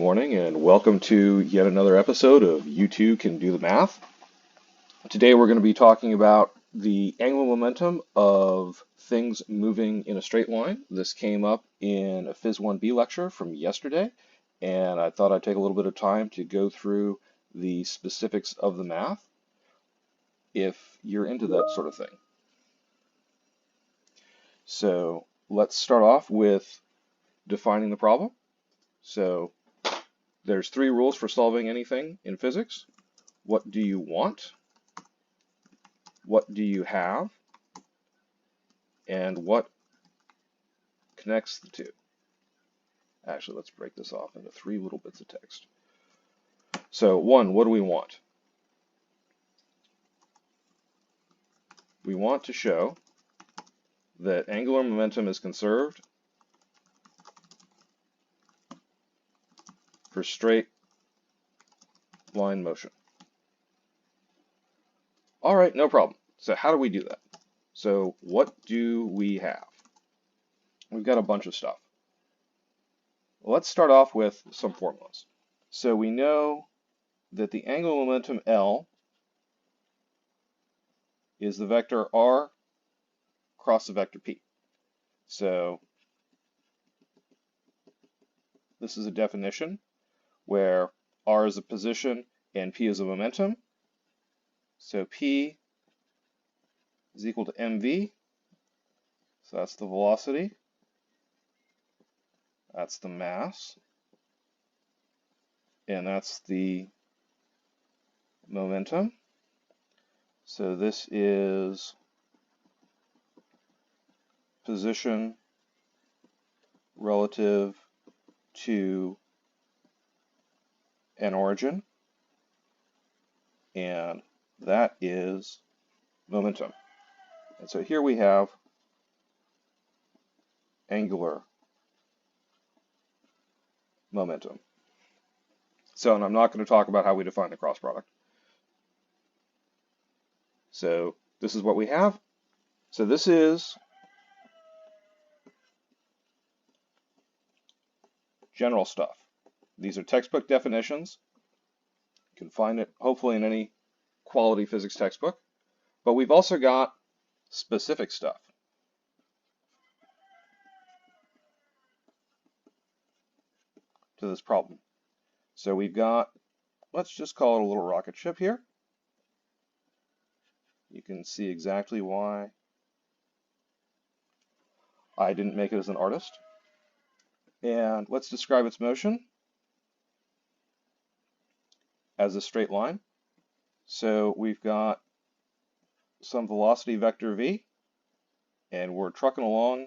morning, and welcome to yet another episode of You Too Can Do the Math. Today we're going to be talking about the angular momentum of things moving in a straight line. This came up in a Phys 1B lecture from yesterday, and I thought I'd take a little bit of time to go through the specifics of the math if you're into that sort of thing. So let's start off with defining the problem. So there's three rules for solving anything in physics. What do you want? What do you have? And what connects the two? Actually, let's break this off into three little bits of text. So one, what do we want? We want to show that angular momentum is conserved for straight line motion. All right, no problem. So how do we do that? So what do we have? We've got a bunch of stuff. Let's start off with some formulas. So we know that the angular momentum L is the vector R cross the vector P. So this is a definition where R is a position and P is a momentum. So P is equal to mv. So that's the velocity. That's the mass. And that's the momentum. So this is position relative to an origin. And that is momentum. And so here we have angular momentum. So, and I'm not going to talk about how we define the cross product. So this is what we have. So this is general stuff. These are textbook definitions. You can find it hopefully in any quality physics textbook. But we've also got specific stuff. To this problem. So we've got, let's just call it a little rocket ship here. You can see exactly why I didn't make it as an artist. And let's describe its motion as a straight line. So we've got some velocity vector v, and we're trucking along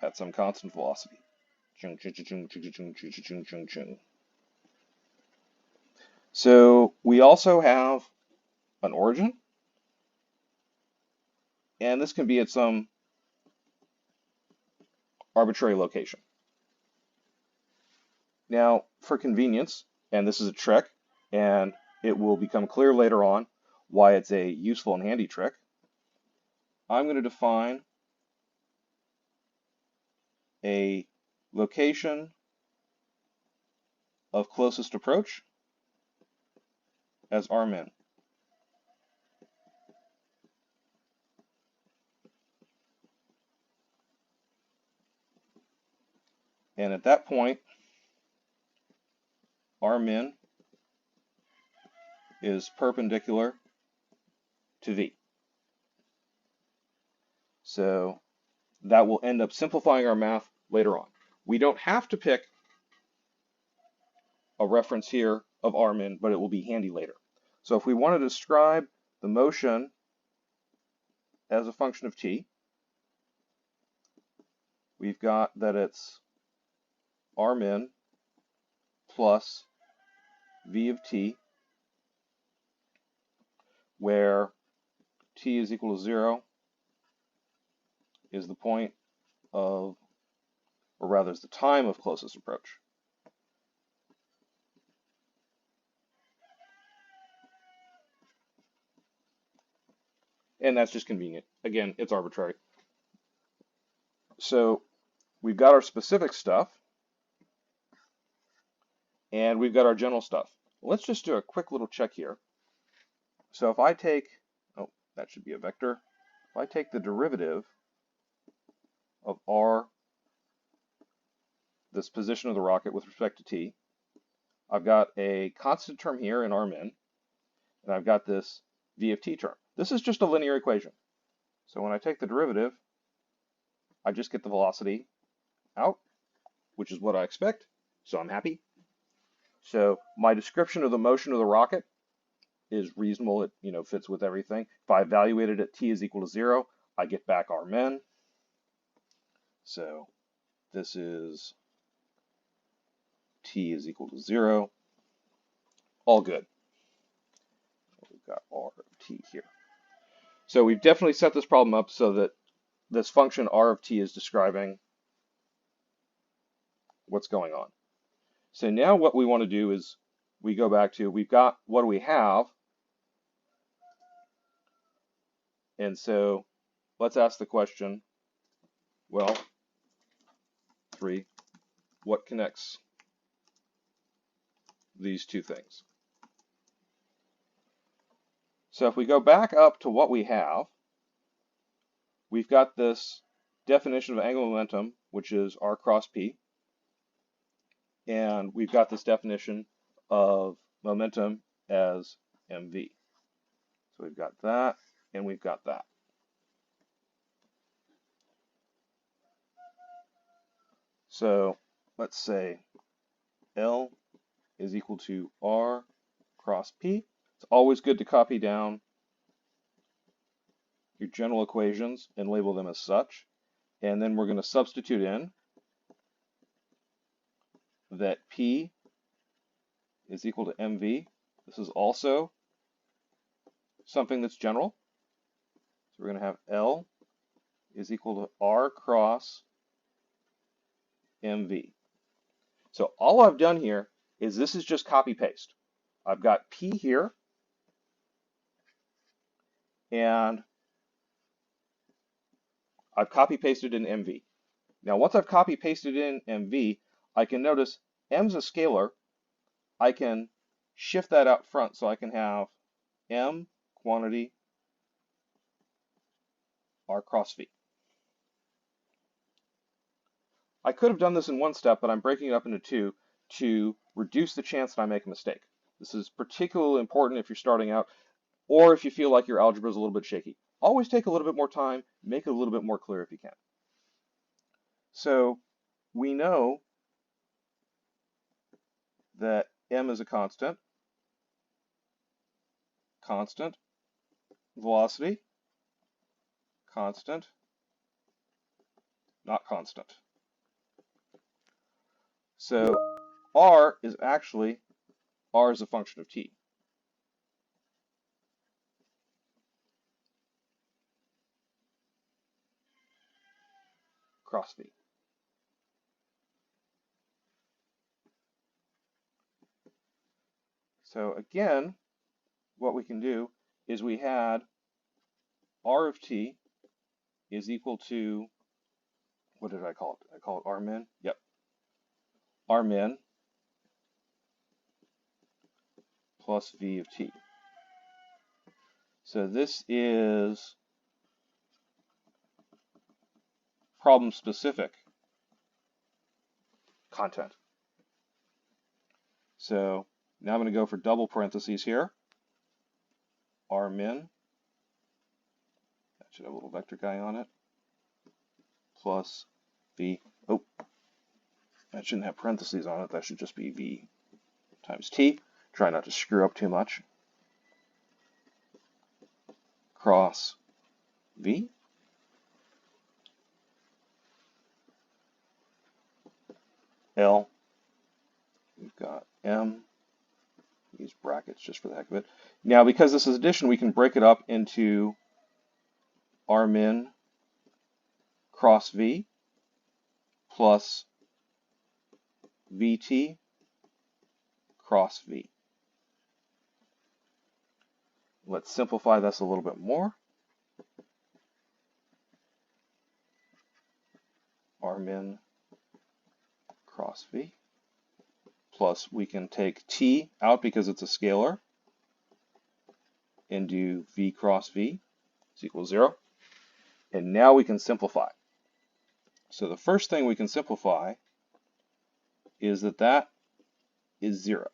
at some constant velocity. So we also have an origin, and this can be at some arbitrary location. Now, for convenience, and this is a trick, and it will become clear later on why it's a useful and handy trick, I'm going to define a location of closest approach as R min. And at that point, R min is perpendicular to V. So that will end up simplifying our math later on. We don't have to pick a reference here of R min, but it will be handy later. So if we want to describe the motion as a function of t, we've got that it's R min plus V of t, where t is equal to 0 is the point of, or rather is the time of closest approach. And that's just convenient. Again, it's arbitrary. So we've got our specific stuff, And we've got our general stuff. Let's just do a quick little check here. So if I take, oh, that should be a vector. If I take the derivative of r, this position of the rocket with respect to t, I've got a constant term here in r min, and I've got this v of t term. This is just a linear equation. So when I take the derivative, I just get the velocity out, which is what I expect, so I'm happy. So my description of the motion of the rocket is reasonable. It fits with everything. If I evaluate it at t is equal to 0, I get back r min. So this is t is equal to 0. All good. We've got r of t here. So we've definitely set this problem up so that this function r of t is describing what's going on. So now what we want to do is we go back to, we've got what do we have? And so let's ask the question, well, 3, what connects these two things? So if we go back up to what we have, we've got this definition of angular momentum, which is r cross p. And we've got this definition of momentum as mv. So we've got that, and we've got that. So let's say L is equal to R cross P. It's always good to copy down your general equations and label them as such. And then we're going to substitute in that P is equal to mv. This is also something that's general. So we're going to have L is equal to R cross mv. So all I've done here is this is just copy paste. I've got P here, and I've copy pasted in mv. Now once I've copy pasted in mv, I can notice m's a scalar. I can shift that out front so I can have m quantity r cross v. I could have done this in one step, but I'm breaking it up into two to reduce the chance that I make a mistake. This is particularly important if you're starting out or if you feel like your algebra is a little bit shaky. Always take a little bit more time, make it a little bit more clear if you can. So we know that m is a constant, velocity, constant, not constant. So r is actually, r is a function of t. Cross v. So again, what we can do is we had r of t is equal to, what did I call it? I call it r min? Yep. R min plus v of t. So this is problem specific content. So now I'm going to go for double parentheses here. R min, that should have a little vector guy on it, plus v, oh, that shouldn't have parentheses on it, that should just be v times t. Try not to screw up too much. Cross v. L, we've got m, use brackets just for the heck of it. Now because this is addition, we can break it up into r min cross v plus vt cross v. Let's simplify this a little bit more. R min cross v plus we can take t out because it's a scalar and do v cross v is equal to 0. And now we can simplify. So the first thing we can simplify is that that is 0.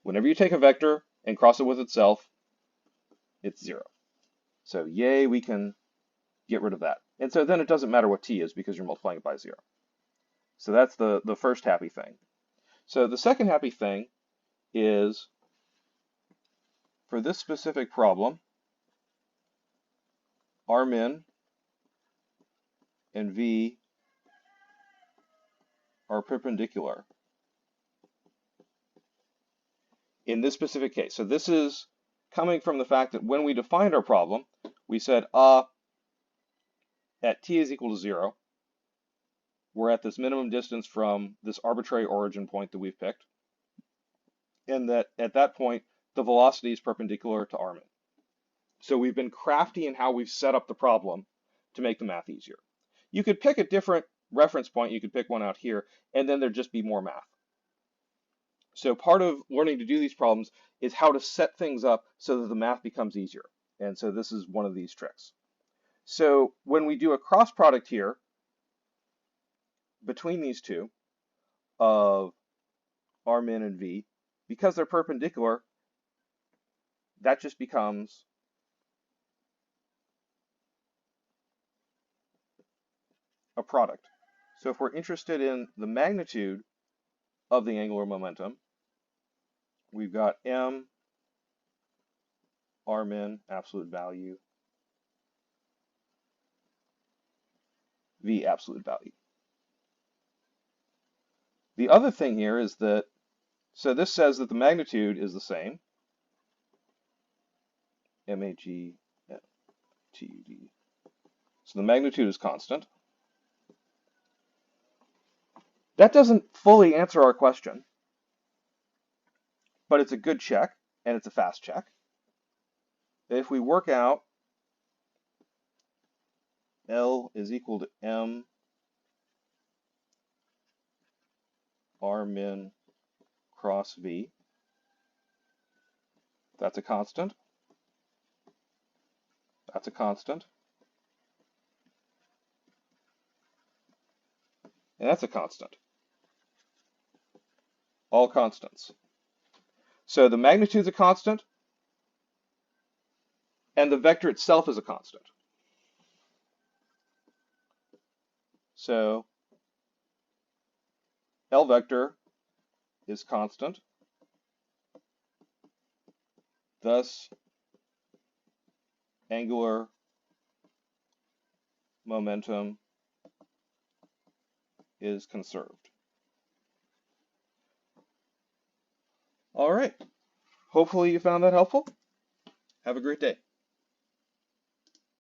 Whenever you take a vector and cross it with itself, it's 0. So yay, we can get rid of that. And so then it doesn't matter what t is because you're multiplying it by 0. So that's the first happy thing. So the second happy thing is for this specific problem, r min and v are perpendicular in this specific case. So this is coming from the fact that when we defined our problem, we said at t is equal to 0, we're at this minimum distance from this arbitrary origin point that we've picked, and that at that point, the velocity is perpendicular to r min. So we've been crafty in how we've set up the problem to make the math easier. You could pick a different reference point, you could pick one out here, and then there'd just be more math. So part of learning to do these problems is how to set things up so that the math becomes easier. And so this is one of these tricks. So when we do a cross product here between these two of r min and v, because they're perpendicular, that just becomes a product. So if we're interested in the magnitude of the angular momentum, we've got m r min absolute value, v absolute value. The other thing here is that, so this says that the magnitude is the same, MAG TUD. So the magnitude is constant. That doesn't fully answer our question, but it's a good check, and it's a fast check. If we work out L is equal to M R min cross V, that's a constant. That's a constant. And that's a constant. All constants. So the magnitude is a constant, and the vector itself is a constant. So L vector is constant. Thus, angular momentum is conserved. All right. Hopefully you found that helpful. Have a great day.